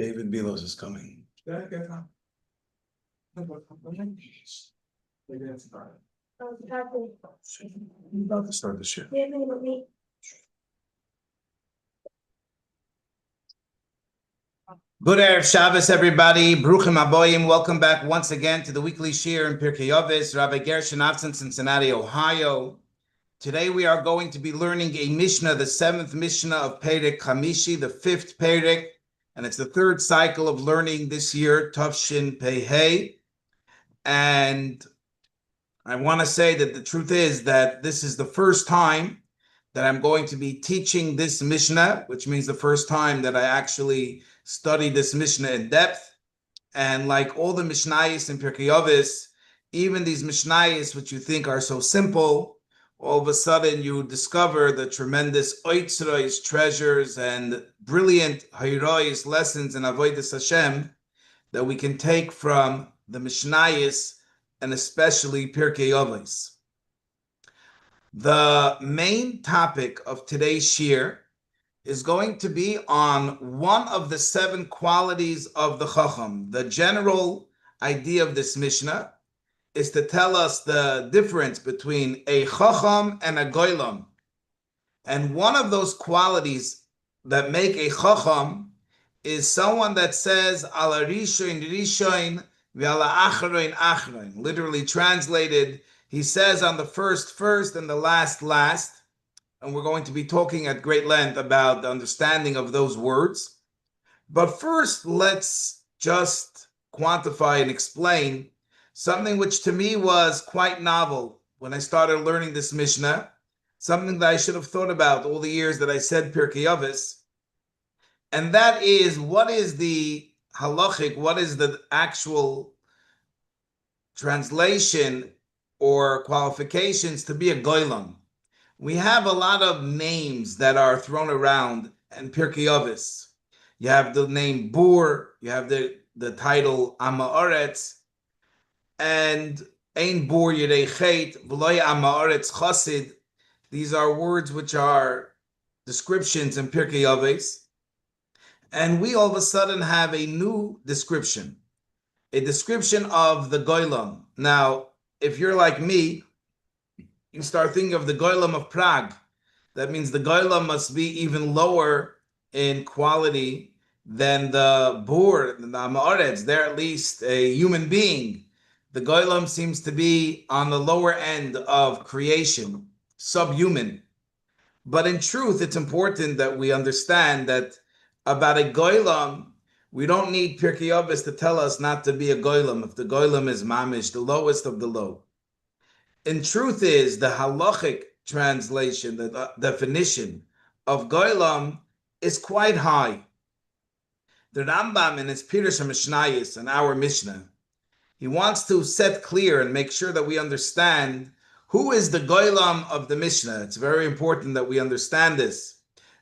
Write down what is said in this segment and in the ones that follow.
David Belos is coming. We're About to start the show. Good Erev Shabbos, everybody. Bruchim Aboyim. Welcome back once again to the weekly shir in Pirkei Avos. Rabbi Gershon Avson, Cincinnati, Ohio. Today we are going to be learning a Mishnah, the 7th Mishnah of Pirkei Chamishi, the 5th Pirkei, and it's the 3rd cycle of learning this year, Tavshin Pei. And I want to say that the truth is that this is the first time that I'm going to be teaching this Mishnah, which means the first time that I actually study this Mishnah in depth. And like all the Mishnayos in Pirkei Avos, even these Mishnayos, which you think are so simple, all of a sudden you discover the tremendous oitzrois, treasures, and brilliant hayrois lessons in Avodas Hashem that we can take from the Mishnayos and especially Pirkei Avos. The main topic of today's shir is going to be on one of the 7 qualities of the Chacham. The general idea of this Mishnah is to tell us the difference between a Chacham and a Goylam. And one of those qualities that make a Chacham is someone that says, Ala Rishoin Rishoin, V'ala Achroin Achroin. Literally translated, he says on the first and the last. And we're going to be talking at great length about the understanding of those words. But first, let's just quantify and explain something which to me was quite novel when I started learning this Mishnah, something that I should have thought about all the years that I said Pirkei Avos. And that is, what is the halachic, what is the actual translation or qualifications to be a goylam? We have a lot of names that are thrown around in Pirkei Avos. You have the name Bur, you have the title Amaretz, and Ein Bur Yirei Chet, V'loy Amaretz Chasid. These are words which are descriptions in Pirkei Avos. And we all of a sudden have a new description, a description of the goylam. Now, if you're like me, you start thinking of the goylam of Prague. That means the goylam must be even lower in quality than the Bur, the Amaretz. They're at least a human being. The goylam seems to be on the lower end of creation, subhuman. But in truth, it's important that we understand that about a goylam, we don't need Pirkei Avos to tell us not to be a goylam if the goylam is mamish, the lowest of the low. In truth is, the halachic translation, the definition of goylam is quite high. The Rambam in his Pirush HaMishnayos, in our Mishnah, he wants to set clear and make sure that we understand who is the goylam of the Mishnah. It's very important that we understand this,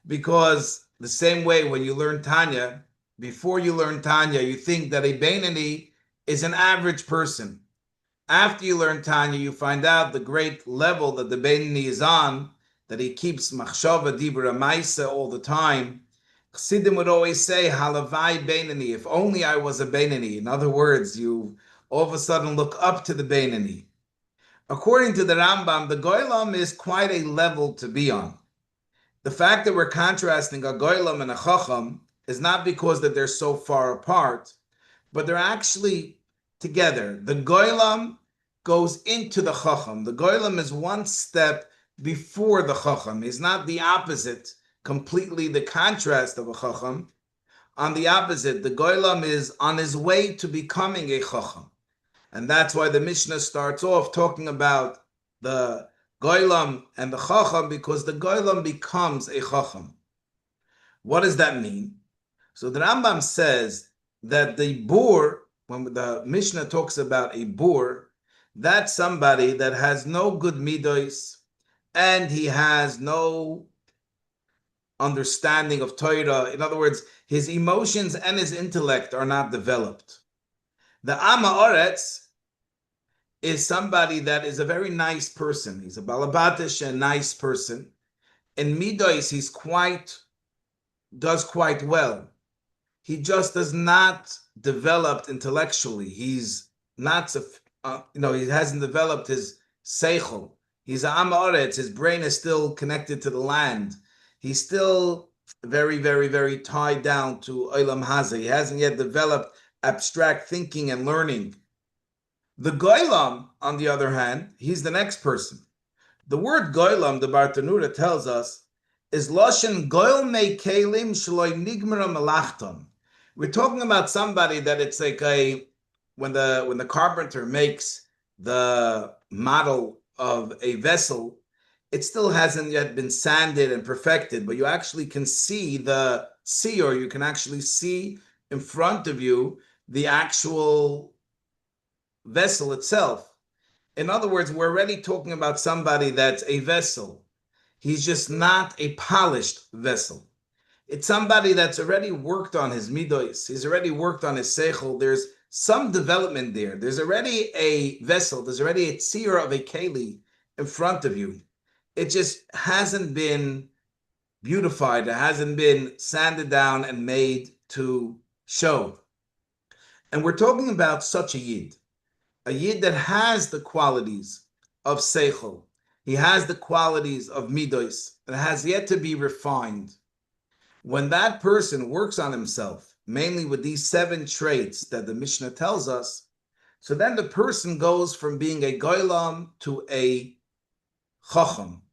because the same way when you learn Tanya, before you learn Tanya, you think that a Beinani is an average person. After you learn Tanya, you find out the great level that the Beinani is on, that he keeps machshava dibra maisa all the time. Chassidim would always say, halavai Beinani, if only I was a Beinani. In other words, you all of a sudden look up to the Beinani. According to the Rambam, the goylam is quite a level to be on. The fact that we're contrasting a goylam and a chacham is not because that they're so far apart, but they're actually together. The goylam goes into the chacham. The goylam is one step before the chacham. He's not the opposite, completely the contrast of a chacham. On the opposite, the goylam is on his way to becoming a chacham. And that's why the Mishnah starts off talking about the goylam and the chacham, because the goylam becomes a chacham. What does that mean? So the Rambam says that the bur, when the Mishnah talks about a bur, that's somebody that has no good midos and he has no understanding of Torah. In other words, his emotions and his intellect are not developed. The Amaretz is somebody that is a very nice person. He's a balabatish, a nice person. In midos, he's does quite well. He just does not developed intellectually. He's not, he hasn't developed his seichel. He's a am haaretz. His brain is still connected to the land. He's still very, very, very tied down to olam hazeh. He hasn't yet developed abstract thinking and learning. The goylam, on the other hand, he's the next person. The word goylam, the Bartanura tells us, is loshen goyl me kelim shloi nigmara melachtam. We're talking about somebody that it's like when the carpenter makes the model of a vessel, it still hasn't yet been sanded and perfected, but you actually can see the seer, you can actually see in front of you the actual vessel itself. In other words, we're already talking about somebody that's a vessel. He's just not a polished vessel. It's somebody that's already worked on his midos. He's already worked on his seichel. There's some development there. There's already a vessel. There's already a tzira of a keli in front of you. It just hasn't been beautified. It hasn't been sanded down and made to show. And we're talking about such a yid that has the qualities of seichel. He has the qualities of midos and has yet to be refined. When that person works on himself, mainly with these 7 traits that the Mishnah tells us, so then the person goes from being a goylam to a chacham.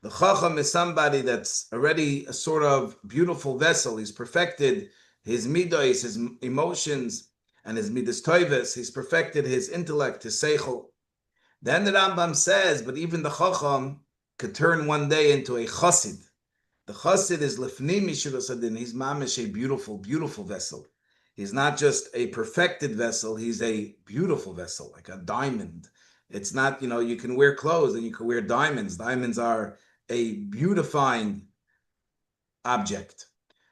The chacham is somebody that's already a sort of beautiful vessel. He's perfected his midos, his emotions, and his midas toives. He's perfected his intellect, his seichel. Then the Rambam says, but even the chacham could turn one day into a chassid. The chassid is lefnim mishuras hadin. He's mamish, a beautiful, beautiful vessel. He's not just a perfected vessel. He's a beautiful vessel, like a diamond. It's not, you can wear clothes and you can wear diamonds. Diamonds are a beautifying object.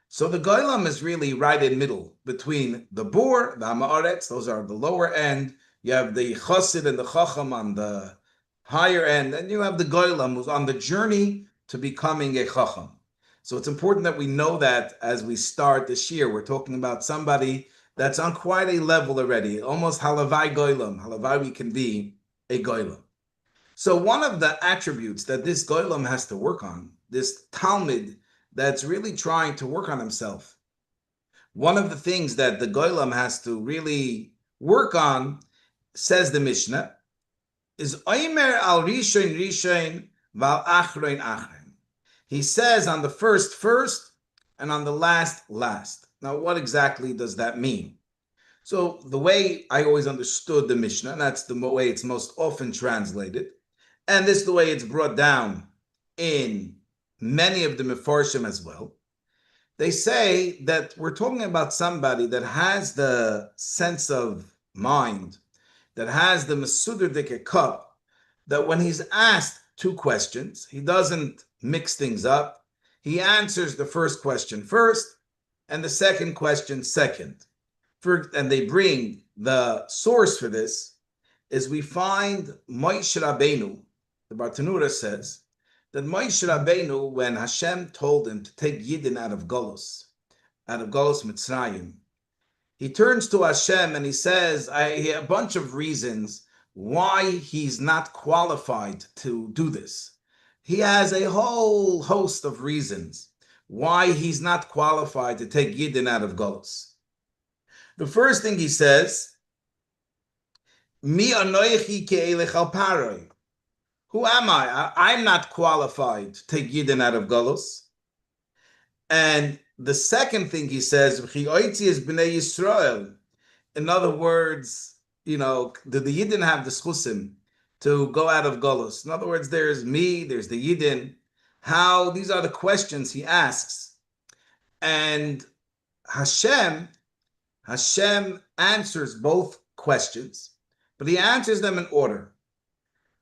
So the goylam is really right in middle between the bor, the ha'aretz, those are the lower end. You have the chassid and the chacham on the higher end, and you have the goylam who's on the journey to becoming a chacham. So it's important that we know that as we start this year. We're talking about somebody that's on quite a level already, almost halavai goylam. Halavai we can be a goylam. So one of the attributes that this goylam has to work on, this talmid that's really trying to work on himself, one of the things that the goylam has to really work on, says the Mishnah, is oimer al rishon val achroin achroin. He says on the first, and on the last. Now, what exactly does that mean? So the way I always understood the Mishnah, and that's the way it's most often translated, and this is the way it's brought down in many of the Mefarshim as well. They say that we're talking about somebody that has the sense of mind, that has the Mesuder Dike cup, that when he's asked 2 questions, he doesn't mix things up. He answers the first question first and the second question second. And they bring the source for this is we find Moshe Rabbeinu. The Bartanura says that Moshe Rabbeinu, when Hashem told him to take Yidden out of Golos Mitzrayim, he turns to Hashem and he says a bunch of reasons why he's not qualified to do this. He has a whole host of reasons why he's not qualified to take Yidden out of Golos. The first thing he says, Mi anoichi ke'elech al paroi. Who am I? I'm not qualified to take Yidden out of Golos. And the second thing he says, V'chi is b'nei Yisrael. In other words, do the Yidden have the schusim to go out of Golos? In other words, there's me, there's the Yidden. How? These are the questions he asks. And Hashem answers both questions, but he answers them in order.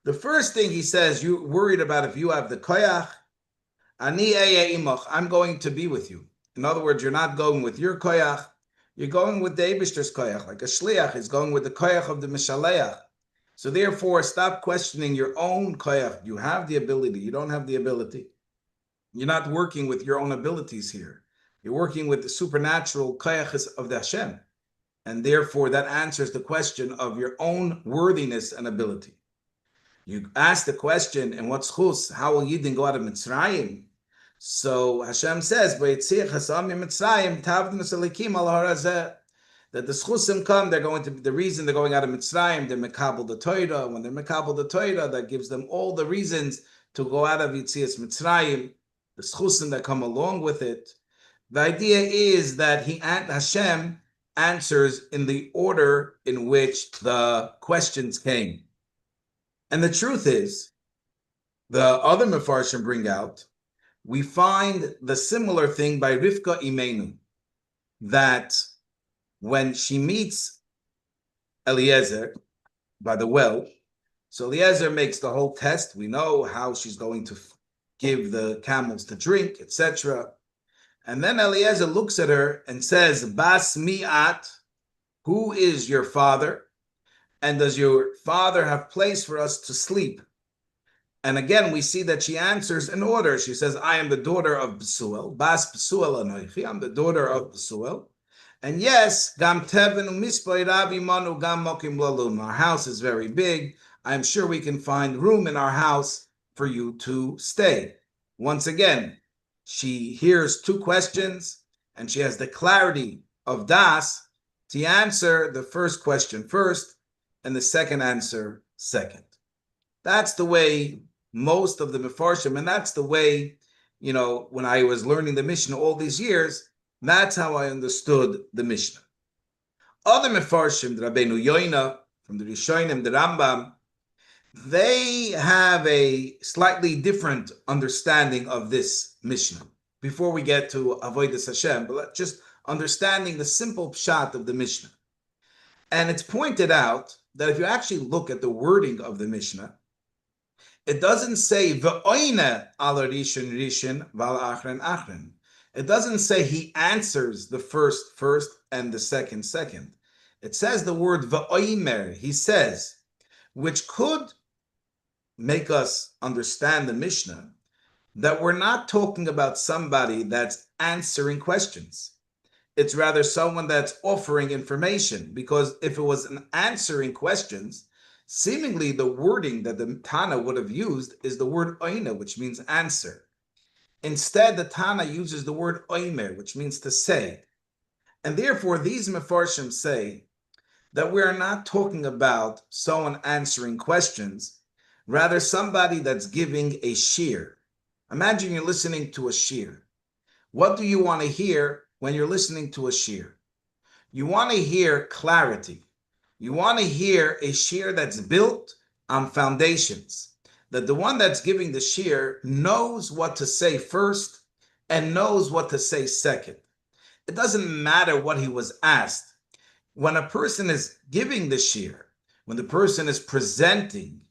The first thing he says, you're worried about if you have the koyach, ani eya imach, I'm going to be with you. In other words, you're not going with your koyach, you're going with the Eibishter's koyach, like a shliach is going with the koyach of the Mishaleach. So therefore, stop questioning your own koyach. You have the ability, you don't have the ability. You're not working with your own abilities here. You're working with the supernatural koyach of the Hashem. And therefore, that answers the question of your own worthiness and ability. You ask the question, and what's chus? How will Yidden go out of Mitzrayim? So Hashem says, that the schusim come, they're going to the reason they're going out of Mitzrayim, they're mekabel the Torah. When they're mekabel the Torah, that gives them all the reasons to go out of Yitzias Mitzrayim, the schusim that come along with it. The idea is that Hashem answers in the order in which the questions came. And the truth is, the other Mefarshim bring out, we find the similar thing by Rivka Imenu, that when she meets Eliezer by the well, so Eliezer makes the whole test. We know how she's going to give the camels to drink, etc. And then Eliezer looks at her and says, Bas mi'at, who is your father? And does your father have place for us to sleep? And again, we see that she answers in order. She says, I am the daughter of Besuel. Bas Besuel anoichi. I'm the daughter of Besuel. And yes, gam teven u'misplei ravi manu gam mokim lalum. Our house is very big. I'm sure we can find room in our house for you to stay. Once again, she hears two questions, and she has the clarity of das to answer the first question first, and the second answer second. That's the way most of the Mefarshim, and that's the way, when I was learning the Mishnah all these years, that's how I understood the Mishnah. Other Mefarshim, the Rabbeinu Yoina, from the Rishonim, the Rambam, they have a slightly different understanding of this Mishnah. Before we get to Avodas Hashem, but just understanding the simple pshat of the Mishnah. And it's pointed out that if you actually look at the wording of the Mishnah, it doesn't say V'oine ala rishon rishon v'al achren achren. It doesn't say he answers the first and the second. It says the word V'oimer, he says, which could make us understand the Mishnah that we're not talking about somebody that's answering questions. It's rather someone that's offering information, because if it was an answering questions, seemingly the wording that the Tana would have used is the word oina, which means answer. Instead, the Tana uses the word oimer, which means to say. And therefore, these Mefarshim say that we are not talking about someone answering questions, rather somebody that's giving a shir. Imagine you're listening to a shir. What do you want to hear when you're listening to a shir? You want to hear clarity. You want to hear a shir that's built on foundations, that the one that's giving the shir knows what to say first and knows what to say second. It doesn't matter what he was asked. When a person is giving the shir, when the person is presenting,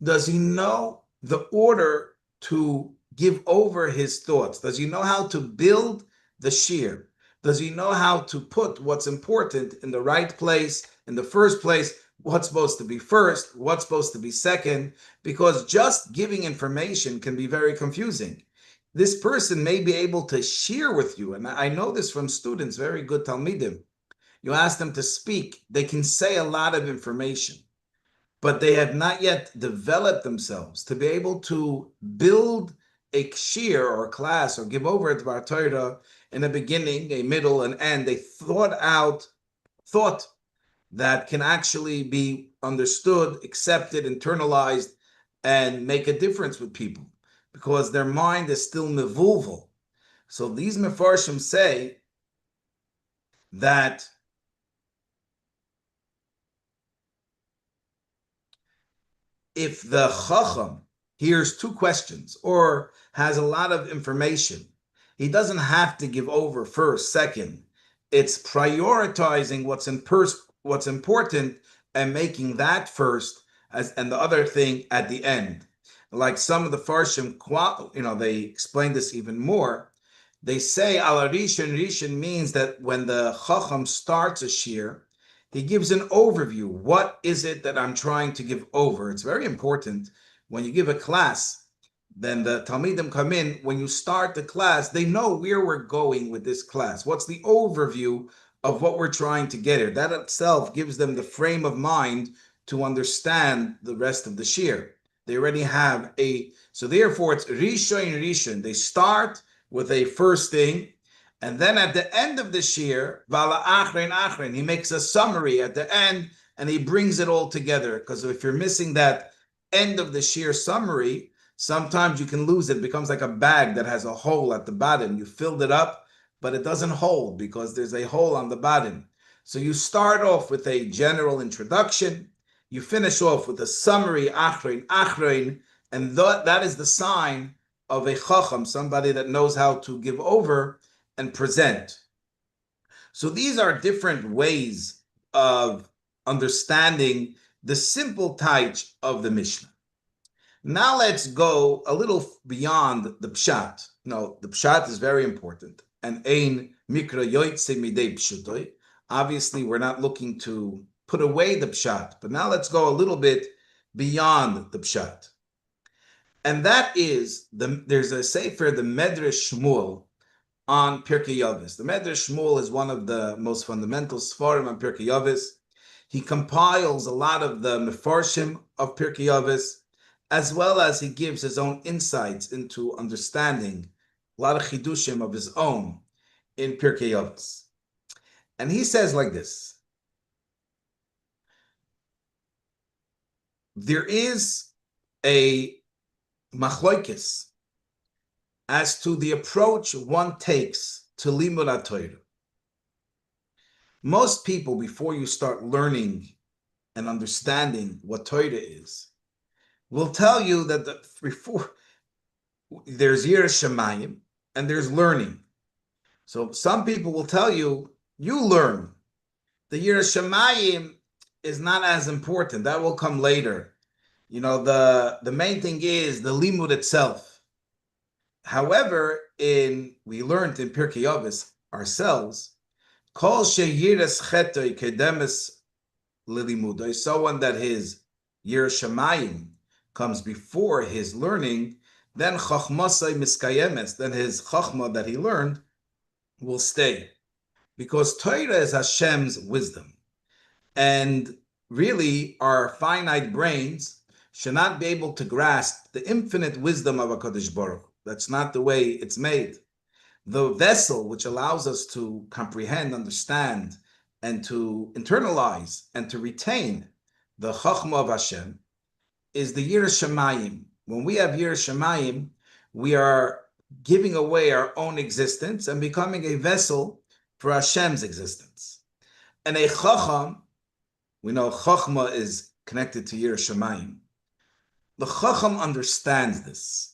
does he know the order to give over his thoughts? Does he know how to build the shir? Does he know how to put what's important in the right place, in the first place, what's supposed to be first, what's supposed to be second? Because just giving information can be very confusing. This person may be able to share with you, and I know this from students, very good Talmidim. You ask them to speak, they can say a lot of information, but they have not yet developed themselves to be able to build a kshir or a class or give over it to our Torah in a beginning, a middle, and end. They thought that can actually be understood, accepted, internalized, and make a difference with people, because their mind is still mevulval. So these Mefarshim say that if the Chacham hears two questions or has a lot of information, he doesn't have to give over first, second. It's prioritizing what's important and making that first, and the other thing at the end. Like some of the Farshim, they explain this even more. They say ala rishon means that when the Chacham starts a shir, he gives an overview. What is it that I'm trying to give over? It's very important when you give a class then the Talmidim come in. When you start the class, they know where we're going with this class. What's the overview of what we're trying to get here? That itself gives them the frame of mind to understand the rest of the shir. They already have so therefore it's Rishon Rishon. They start with a first thing, and then at the end of the shir, Vala Achrein Achrein, he makes a summary at the end, and he brings it all together. Because if you're missing that end of the shir summary, sometimes you can lose it. It becomes like a bag that has a hole at the bottom. You filled it up, but it doesn't hold because there's a hole on the bottom. So you start off with a general introduction. You finish off with a summary, achrein, achrein, and that is the sign of a chacham, somebody that knows how to give over and present. So these are different ways of understanding the simple taich of the Mishnah. Now let's go a little beyond the pshat. No, the pshat is very important. And ein mikra yoytze midei pshutoi. Obviously, we're not looking to put away the pshat, but now let's go a little bit beyond the pshat. And that is, there's a sefer, the Medrash Shmuel, on Pirkei Avos. The Medrash Shmuel is one of the most fundamental sfarim on Pirkei Avos. He compiles a lot of the mefarshim of Pirkei Avos, as well as he gives his own insights into understanding a lot of chidushim of his own in Pirkei Avos. And he says like this: there is a machloikis as to the approach one takes to limud HaTorah. Most people, before you start learning and understanding what Torah is, will tell you that before there's Yiras Shamayim and there's learning. So some people will tell you, you learn. The Yiras Shamayim is not as important. That will come later. You know, the main thing is the limud itself. However, we learned in Pirkei Avos ourselves, Kol sheyiras chetoi kedemes lilimudoi, someone that his Yiras Shamayim comes before his learning, then chachmasai miskayemes, then his chachma that he learned will stay. Because Torah is Hashem's wisdom. And really, our finite brains should not be able to grasp the infinite wisdom of HaKadosh Baruch Hu. That's not the way it's made. The vessel which allows us to comprehend, understand, and to internalize and to retain the Chachma of Hashem is the Yiras Shamayim. When we have Yiras Shamayim, we are giving away our own existence and becoming a vessel for Hashem's existence. And a Chacham, we know Chachma is connected to Yiras Shamayim. The Chacham understands this.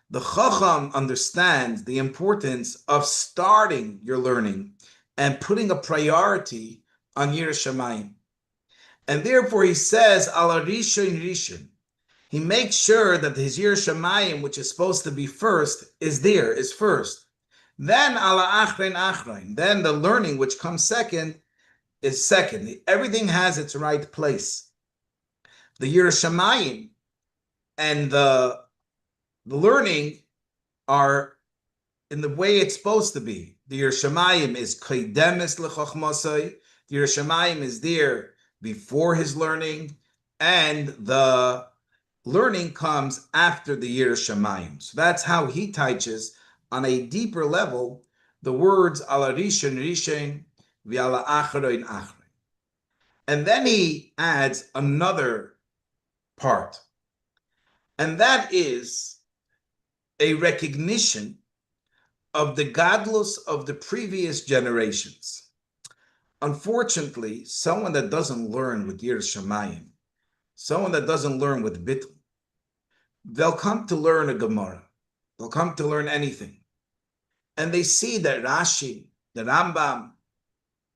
The Chacham understands the importance of starting your learning and putting a priority on Yiras Shamayim. And therefore he says, Ala Rishon Rishon. He makes sure that his Yiras Shamayim, which is supposed to be first, is first. Then Ala Achrein Achrein. Then the learning, which comes second, is second. Everything has its right place. The Yiras Shamayim and the learning are in the way it's supposed to be. The Yiras Shamayim is kaidemis lechachmasai. The Yiras Shamayim is there before his learning, and the learning comes after the Yiras Shamayim. So that's how he teaches on a deeper level the words ala rishon rishon v'ala achrein achrein. And then he adds another part, and that is a recognition of the gadlus of the previous generations. Unfortunately, someone that doesn't learn with Yiras Shamayim, someone that doesn't learn with Bittul, they'll come to learn a Gemara. They'll come to learn anything. And they see that Rashi, the Rambam,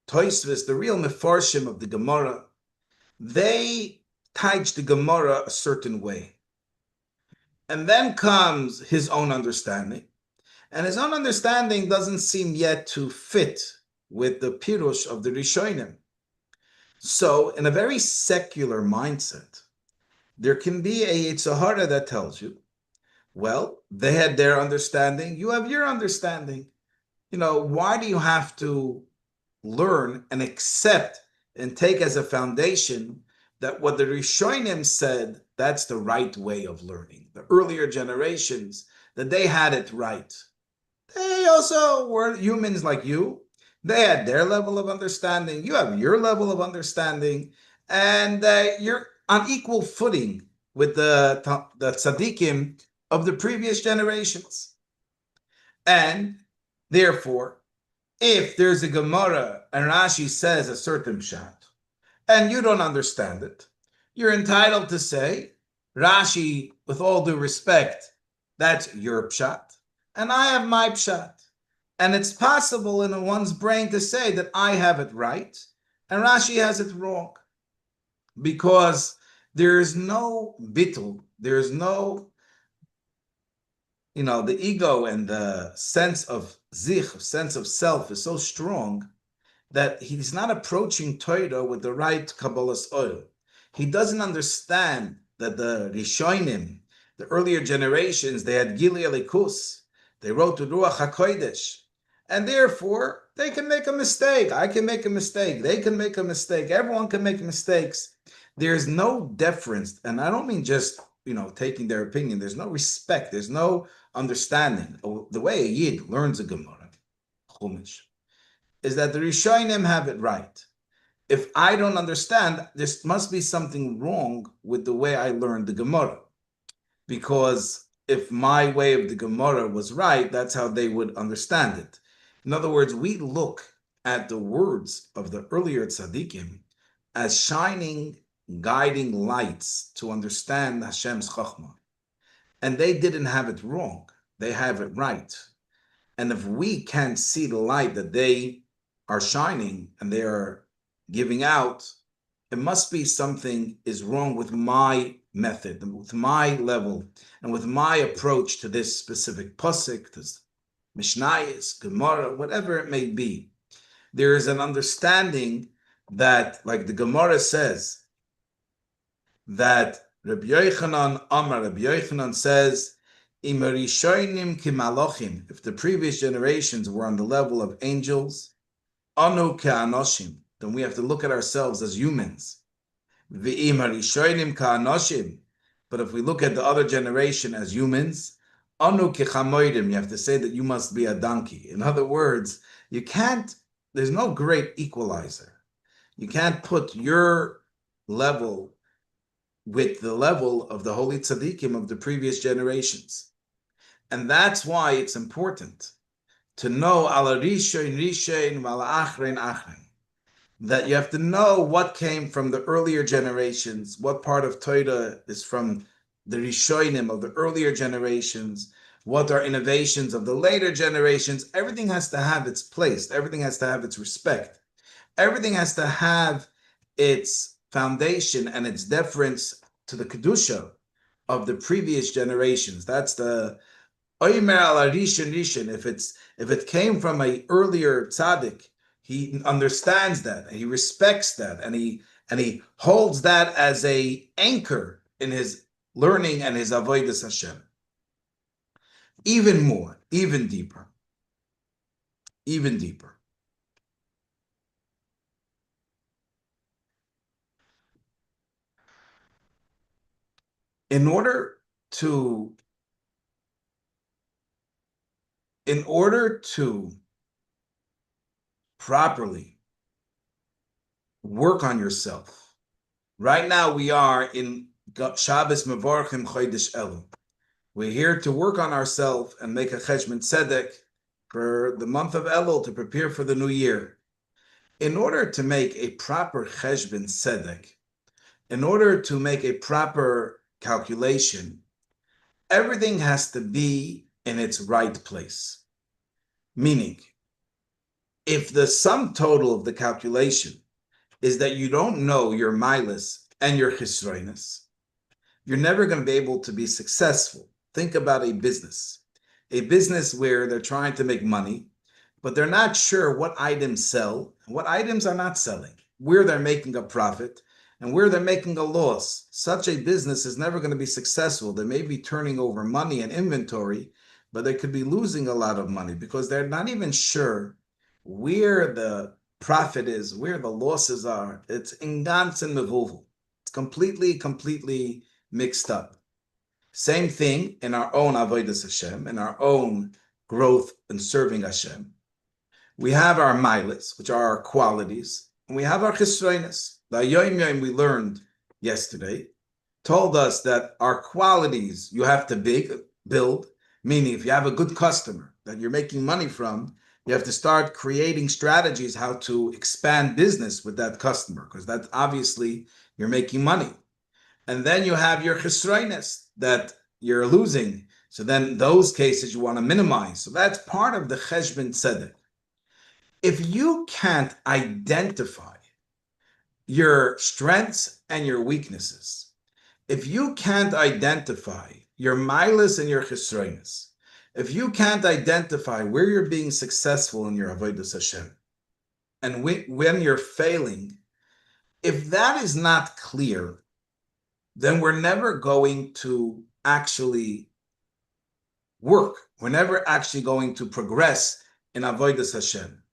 Tosfos, the real mefarshim of the Gemara, they teach the Gemara a certain way. And then comes his own understanding. And his own understanding doesn't seem yet to fit with the pirush of the Rishonim. So in a very secular mindset, there can be a Yitzhahara that tells you, Well, they had their understanding. You have your understanding. Why do you have to learn and accept and take as a foundation that what the Rishonim said, that's the right way of learning? The earlier generations, that they had it right. They also were humans like you. They had their level of understanding. You have your level of understanding. And you're on equal footing with the tzaddikim of the previous generations. And therefore, if there's a Gemara and Rashi says a certain pshat, and you don't understand it, you're entitled to say, Rashi, with all due respect, that's your pshat, and I have my pshat. And it's possible in one's brain to say that I have it right, and Rashi has it wrong. Because there's no bittul, there's no, the ego and the sense of zich, sense of self is so strong that he's not approaching Torah with the right Kabbalah's oil. He doesn't understand that the Rishonim, the earlier generations, they had Gili Elikus, they wrote to Ruach HaKodesh, and therefore they can make a mistake. I can make a mistake. They can make a mistake. Everyone can make mistakes. There's no deference, and I don't mean just taking their opinion. There's no respect. There's no understanding. The way a Yid learns a Gemara, Chumash, is that the Rishonim have it right. If I don't understand, there must be something wrong with the way I learned the Gemara. Because if my way of the Gemara was right, that's how they would understand it. In other words, we look at the words of the earlier tzaddikim as shining, guiding lights to understand Hashem's chachma. And they didn't have it wrong. They have it right. And if we can't see the light that they are shining and they are giving out, it must be something is wrong with my method, with my level, and with my approach to this specific pasuk, this Mishnayos, Gemara, whatever it may be. There is an understanding that, like the Gemara says, that Rabbi Yochanan says, if the previous generations were on the level of angels, anu ke'anoshim, then we have to look at ourselves as humans. But if we look at the other generation as humans, anu kechamoidim, you have to say that you must be a donkey. In other words, there's no great equalizer. You can't put your level with the level of the holy tzaddikim of the previous generations. And that's why it's important to know ala rishain vala achrein, that you have to know what came from the earlier generations, what part of Torah is from the rishonim of the earlier generations, what are innovations of the later generations. Everything has to have its place. Everything has to have its respect. Everything has to have its foundation and its deference to the kedusha of the previous generations. That's the Oimer ala rishon. If it came from an earlier tzaddik, he understands that, and he respects that, and he holds that as a anchor in his learning and his avodas Hashem. Even more, even deeper. In order to properly work on yourself, right now we are in Shabbos Mevorchim Chodesh Elul. We're here to work on ourselves and make a cheshbon tzedek for the month of Elul to prepare for the new year. In order to make a proper cheshbon tzedek, in order to make a proper calculation, everything has to be in its right place. Meaning, if the sum total of the calculation is that you don't know your milas and your chisroinus, you're never going to be able to be successful. Think about a business where they're trying to make money, but they're not sure what items sell and what items are not selling, where they're making a profit and where they're making a loss, such a business is never going to be successful. They may be turning over money and inventory, but they could be losing a lot of money because they're not even sure where the profit is, where the losses are. It's in ganzen mevuvel. It's completely mixed up. Same thing in our own avodas Hashem, in our own growth and serving Hashem. We have our milas, which are our qualities, and we have our chisroinus. The Yom Yom we learned yesterday told us that our qualities you have to build, meaning if you have a good customer that you're making money from, you have to start creating strategies how to expand business with that customer, because that's obviously you're making money. And then you have your chisroinus that you're losing. So then those cases you want to minimize. So that's part of the cheshbon tzedek. If you can't identify your strengths and your weaknesses, if you can't identify your milas and your chisroinus, if you can't identify where you're being successful in your avodas Hashem, and when you're failing, if that is not clear, then we're never going to actually work. We're never actually going to progress in avodas Hashem.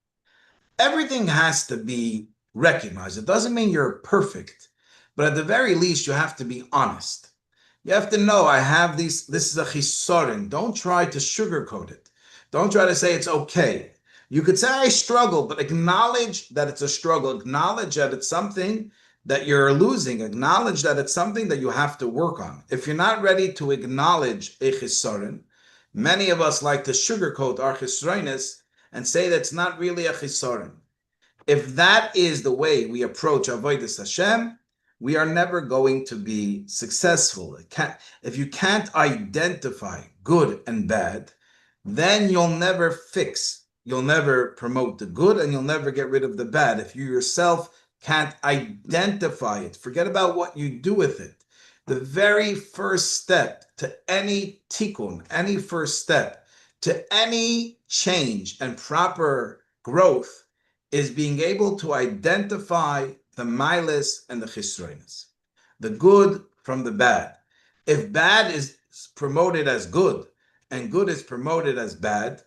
Everything has to be recognized. It doesn't mean you're perfect, but at the very least, you have to be honest. You have to know, I have these, this is a chisorin. Don't try to sugarcoat it. Don't try to say it's okay. You could say, I struggle, but acknowledge that it's a struggle. Acknowledge that it's something that you're losing. Acknowledge that it's something that you have to work on. If you're not ready to acknowledge a chisorin, many of us like to sugarcoat our chisroinus and say that's not really a chisorin. If that is the way we approach avodas Hashem, we are never going to be successful. If you can't identify good and bad, then you'll never fix, you'll never promote the good, and you'll never get rid of the bad. If you yourself can't identify it, forget about what you do with it. The very first step to any tikkun, any first step to any change and proper growth is being able to identify the milas and the chisroinus, the good from the bad. If bad is promoted as good and good is promoted as bad,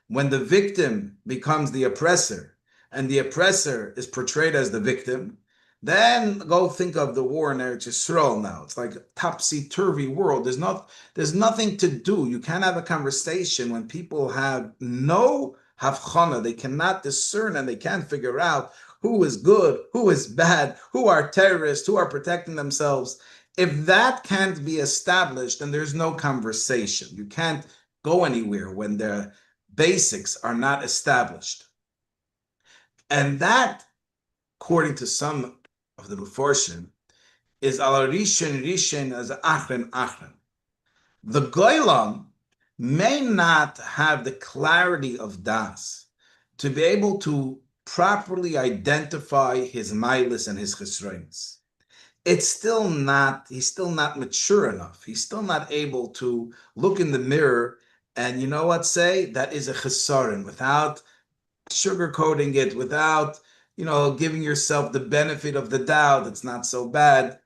when the victim becomes the oppressor and the oppressor is portrayed as the victim, then go think of the war in Eretz Yisrael now. It's like a topsy-turvy world. There's nothing to do. You can't have a conversation when people have no havchana. They cannot discern and they can't figure out who is good, who is bad, who are terrorists, who are protecting themselves. If that can't be established, then there's no conversation. You can't go anywhere when the basics are not established. And that, according to some of the Meforshim, is al rishon as achron. The goylam may not have the clarity of das to be able to properly identify his milas and his chisroinus. He's still not mature enough. He's still not able to look in the mirror and, you know what, say that is a chisaron without sugarcoating it, without, giving yourself the benefit of the doubt. It's not so bad.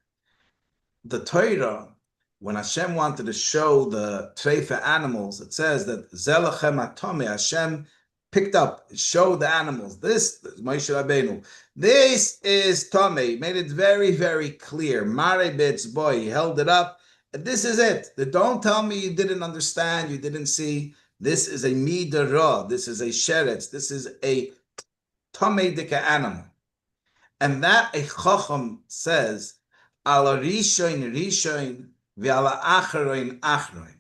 The Torah, when Hashem wanted to show the treifa animals, it says that zelachem atome, Hashem picked up, showed the animals. This is Moshe Rabbeinu. This is Tomei. Made it very, very clear. Mare boy, he held it up. This is it. Don't tell me you didn't understand, you didn't see. This is a midah. This is a sheretz. This is a Tomei dika animal. And that a chacham says, ala rishon ve'ala achroin.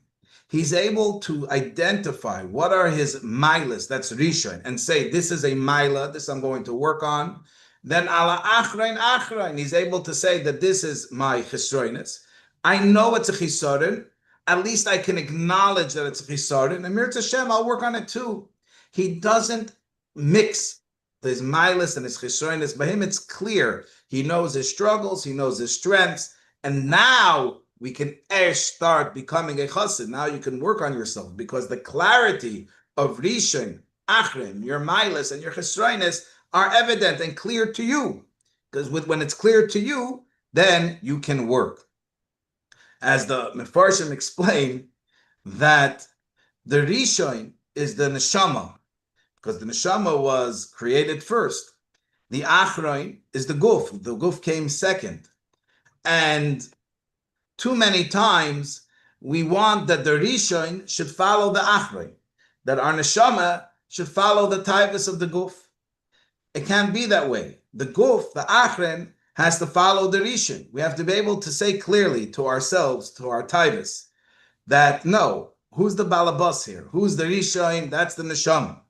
He's able to identify what are his milas, that's rishon, and say, this is a mila, this I'm going to work on. Then ala achroin, he's able to say that this is my chisroinus. I know it's a chisorin. At least I can acknowledge that it's a chisorin. And Mirz Hashem, I'll work on it too. He doesn't mix his milas and his chisroinus. By him, it's clear. He knows his struggles, he knows his strengths, and now we can start becoming a chassid. Now you can work on yourself because the clarity of rishon, achrim, your milas and your chisroinus are evident and clear to you. Because when it's clear to you, then you can work. As the Mefarshim explain, that the Rishon is the Neshama, because the Neshama was created first. The Achron is the Guf. The Guf came second. And too many times we want that the Rishon should follow the Achron, that our Neshama should follow the Taivas of the Guf. It can't be that way. The Guf, the Achron, has to follow the Rishon. We have to be able to say clearly to ourselves, to our Taivas, that no, who's the Balabas here? Who's the Rishon? That's the Neshama.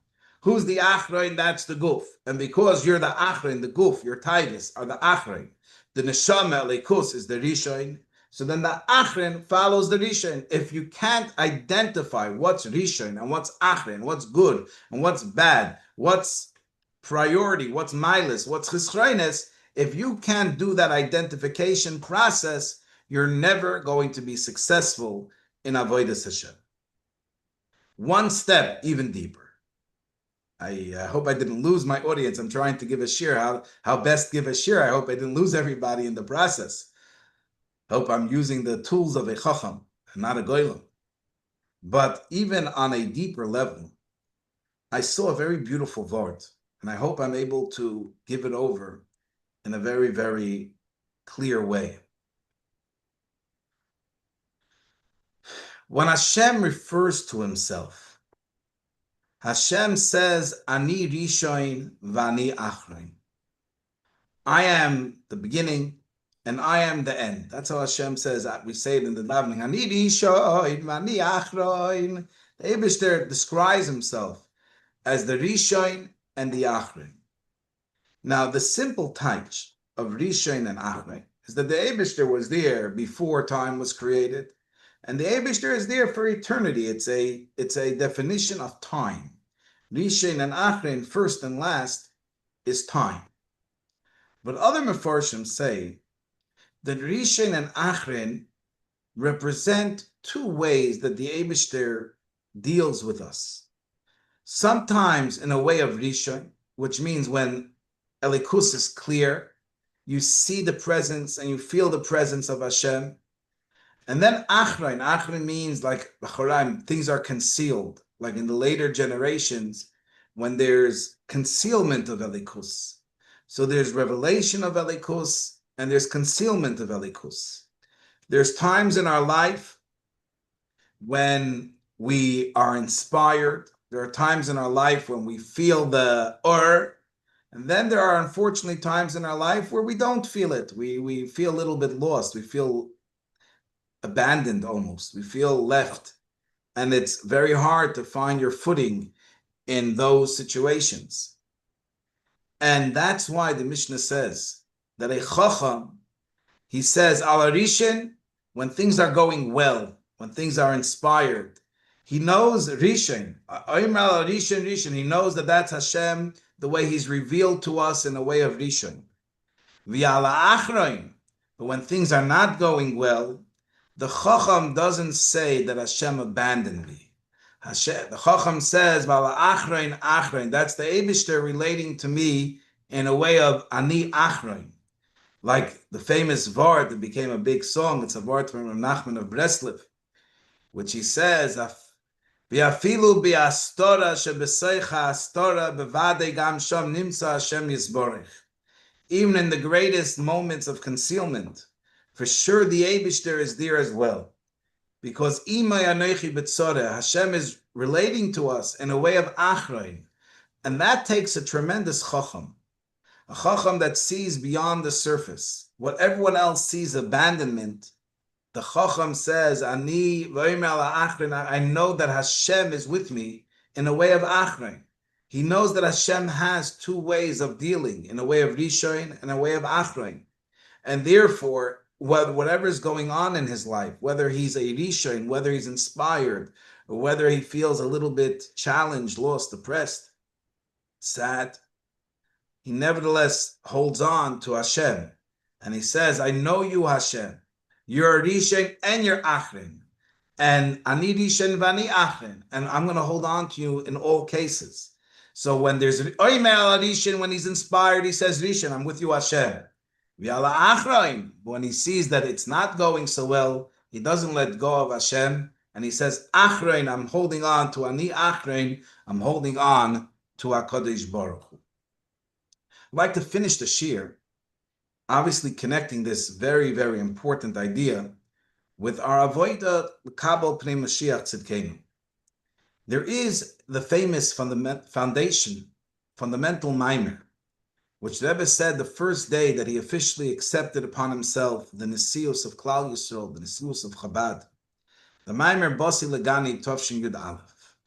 Who's the Achron? That's the Guf. And because you're the Achron, the Guf, your Taivas are the Achron, the Neshama, Leikus, is the Rishon. So then the Achron follows the Rishon. If you can't identify what's Rishon and what's Achron, what's good and what's bad, what's priority, what's milas, what's chesroines, if you can't do that identification process, you're never going to be successful in Avodas Hashem. One step even deeper. I hope I didn't lose my audience. I'm trying to give a shir, how best give a shir. I hope I didn't lose everybody in the process. I hope I'm using the tools of a chacham and not a goylem. But even on a deeper level, I saw a very beautiful word, and I hope I'm able to give it over in a very, very clear way. When Hashem refers to himself, Hashem says, Ani Rishon v'ani Achron. I am the beginning and I am the end. That's how Hashem says. We say it in the davening. Ani Rishon v'ani Achron. The Eibishter describes himself as the Rishon and the Achron. Now, the simple touch of Rishon and Achron is that the Eibishter was there before time was created, and the Eibishter is there for eternity. It's a definition of time. Rishon and Achron, first and last, is time. But other Mefarshim say that Rishon and Achron represent two ways that the Eibishter deals with us. Sometimes in a way of Rishon, which means when Elikus is clear, you see the presence and you feel the presence of Hashem. And then Achron means like things are concealed, like in the later generations when there's concealment of Elikus. So there's revelation of Elikus and there's concealment of Elikus. There's times in our life when we are inspired. There are times in our life when we feel the or, and then there are unfortunately times in our life where we don't feel it. We feel a little bit lost. We feel abandoned almost. We feel left. And it's very hard to find your footing in those situations. And that's why the Mishnah says that a chacham, he says, al arishin, when things are going well, when things are inspired, he knows Rishon, he knows that that's Hashem, the way he's revealed to us in a way of Rishon. But when things are not going well, the Chacham doesn't say that Hashem abandoned me. The Chacham says, that's the Eibishter relating to me in a way of Ani Achron. Like the famous Vart that became a big song, it's a Vart from Nachman of Breslov, which he says, V'afilu bi'astora shebeseicha astora bevadei gam sham nimsa Hashem yisborech. Even in the greatest moments of concealment, for sure the Eibishter is there as well. Because imay anochi betzoreh, Hashem is relating to us in a way of achrein. And that takes a tremendous chacham. A chacham that sees beyond the surface. What everyone else sees abandonment, the chacham says, I know that Hashem is with me in a way of achrein. He knows that Hashem has two ways of dealing, in a way of rishon and a way of achrein. And therefore, whatever is going on in his life, whether he's a rishon, whether he's inspired, or whether he feels a little bit challenged, lost, depressed, sad, he nevertheless holds on to Hashem. And he says, I know you, Hashem. You're a rishon and you're achrin. And ani rishon v'ani achrin. And I'm going to hold on to you in all cases. So when there's oimel rishon, when he's inspired, he says, rishon, I'm with you, Hashem. When he sees that it's not going so well, he doesn't let go of Hashem, and he says, Achrein, I'm holding on to Ani Achrein, I'm holding on to HaKadosh Baruch Hu. I'd like to finish the shir, obviously connecting this very, very important idea with our avoida Kabal Pnei Mashiach Tzidkenu. There is the famous fundamental mimer, which the Rebbe said the first day that he officially accepted upon himself the Nesius of Klal Yisrael, the Nesius of Chabad, the mimer Basi Legani Tovshin Yud Aleph.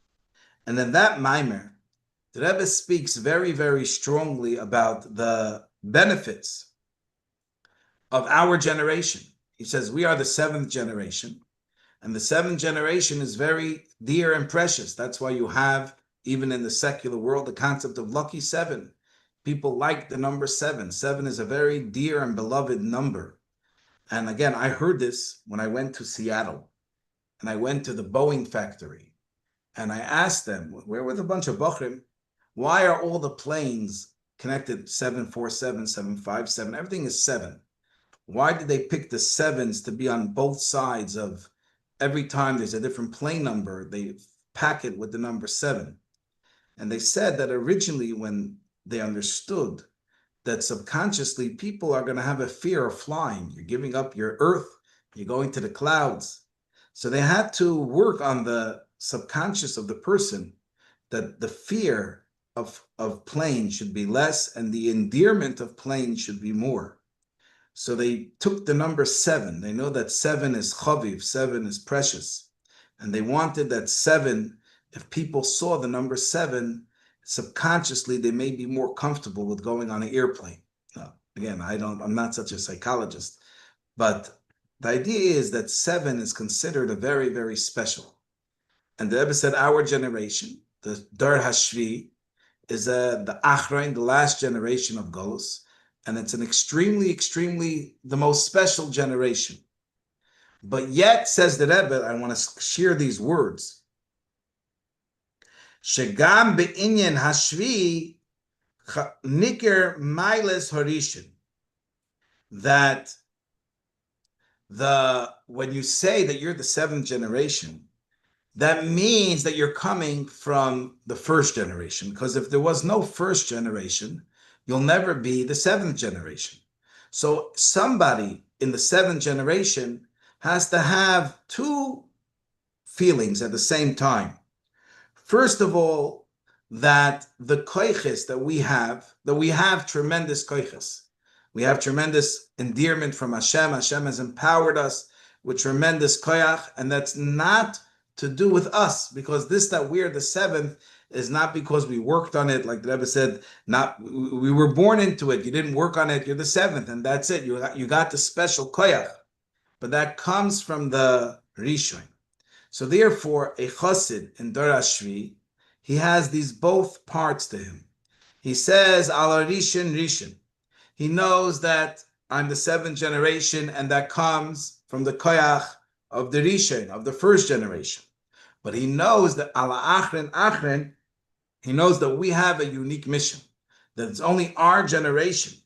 And in that mimer, the Rebbe speaks very, very strongly about the benefits of our generation. He says we are the seventh generation, and the seventh generation is very dear and precious. That's why you have, even in the secular world, the concept of lucky seven. People like the number seven. Seven is a very dear and beloved number. And again, I heard this when I went to Seattle, and I went to the Boeing factory, and I asked them, where were the bunch of Bochrim? Why are all the planes connected 747, 757? Everything is seven. Why did they pick the sevens to be on both sides of every time there's a different plane number, they pack it with the number seven? And they said that originally when they understood that subconsciously people are going to have a fear of flying, you're giving up your earth, you're going to the clouds. So they had to work on the subconscious of the person, that the fear of plane should be less and the endearment of plane should be more. So they took the number seven. They know that seven is chaviv, seven is precious. And they wanted that seven, if people saw the number seven, subconsciously they may be more comfortable with going on an airplane. Now, again, I'm not such a psychologist, but the idea is that seven is considered a very, very special. And the Rebbe said our generation, the Dar Hashvi, is the Achrein, the last generation of Golus. And it's an extremely, extremely, the most special generation. But yet, says the Rebbe, I want to share these words. Shegam be'inyan hashvi nikir mailes horishin. That when you say that you're the seventh generation, that means that you're coming from the first generation. Because if there was no first generation, you'll never be the seventh generation. So somebody in the seventh generation has to have two feelings at the same time. First of all, that the koiches that we have tremendous koiches. We have tremendous endearment from Hashem. Hashem has empowered us with tremendous koyach, and that's not to do with us, because this that we're the seventh is not because we worked on it, like the Rebbe said, we were born into it, you didn't work on it, you're the seventh, and that's it, you got the special koyach. But that comes from the Rishon. So therefore, a chassid in Dor Hashvi, he has these both parts to him. He says, Al Rishon Rishon. He knows that I'm the seventh generation, and that comes from the koyach of the Rishon, of the first generation. But he knows that Ala Achren Achren, he knows that we have a unique mission, that it's only our generation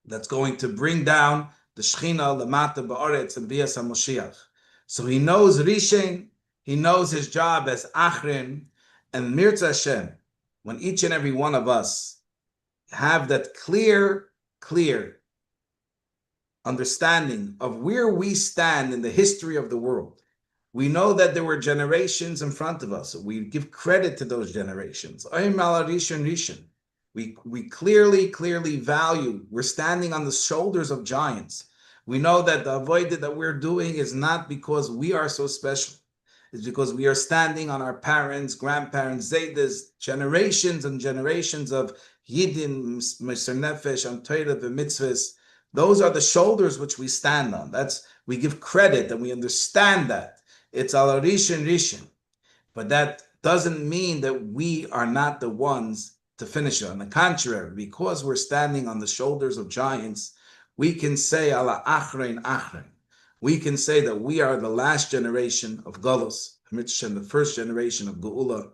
that's going to bring down the Shechina, Lamata, Ba'aretz, and Bias HaMoshiach. So he knows Rishon, he knows his job as Achren, and Mirza Hashem, when each and every one of us have that clear understanding of where we stand in the history of the world, we know that there were generations in front of us. We give credit to those generations. We clearly value, we're standing on the shoulders of giants. We know that the avodah that we're doing is not because we are so special. It's because we are standing on our parents, grandparents, Zaydas, generations and generations of Yidin, Mr. Nefesh, and Torah, the mitzvahs. Those are the shoulders which we stand on. We give credit and we understand that. It's al Rishon. But that doesn't mean that we are not the ones to finish it. On the contrary, because we're standing on the shoulders of giants, we can say ala Achren. We can say that we are the last generation of Galus, the first generation of Geula,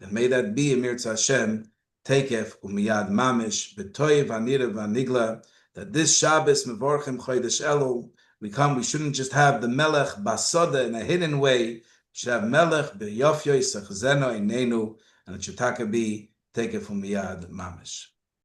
and may that be Mirza Hashem, Tekef Umiyad Mamish, B'toyev Hanira V'Nigla, that this Shabbos Mevorchim Chodesh Elul, we shouldn't just have the Melech Basoda in a hidden way. We should have Melech B'Yofyoi Sechzeno Einenu, and it should be take it from Miyad Mamish.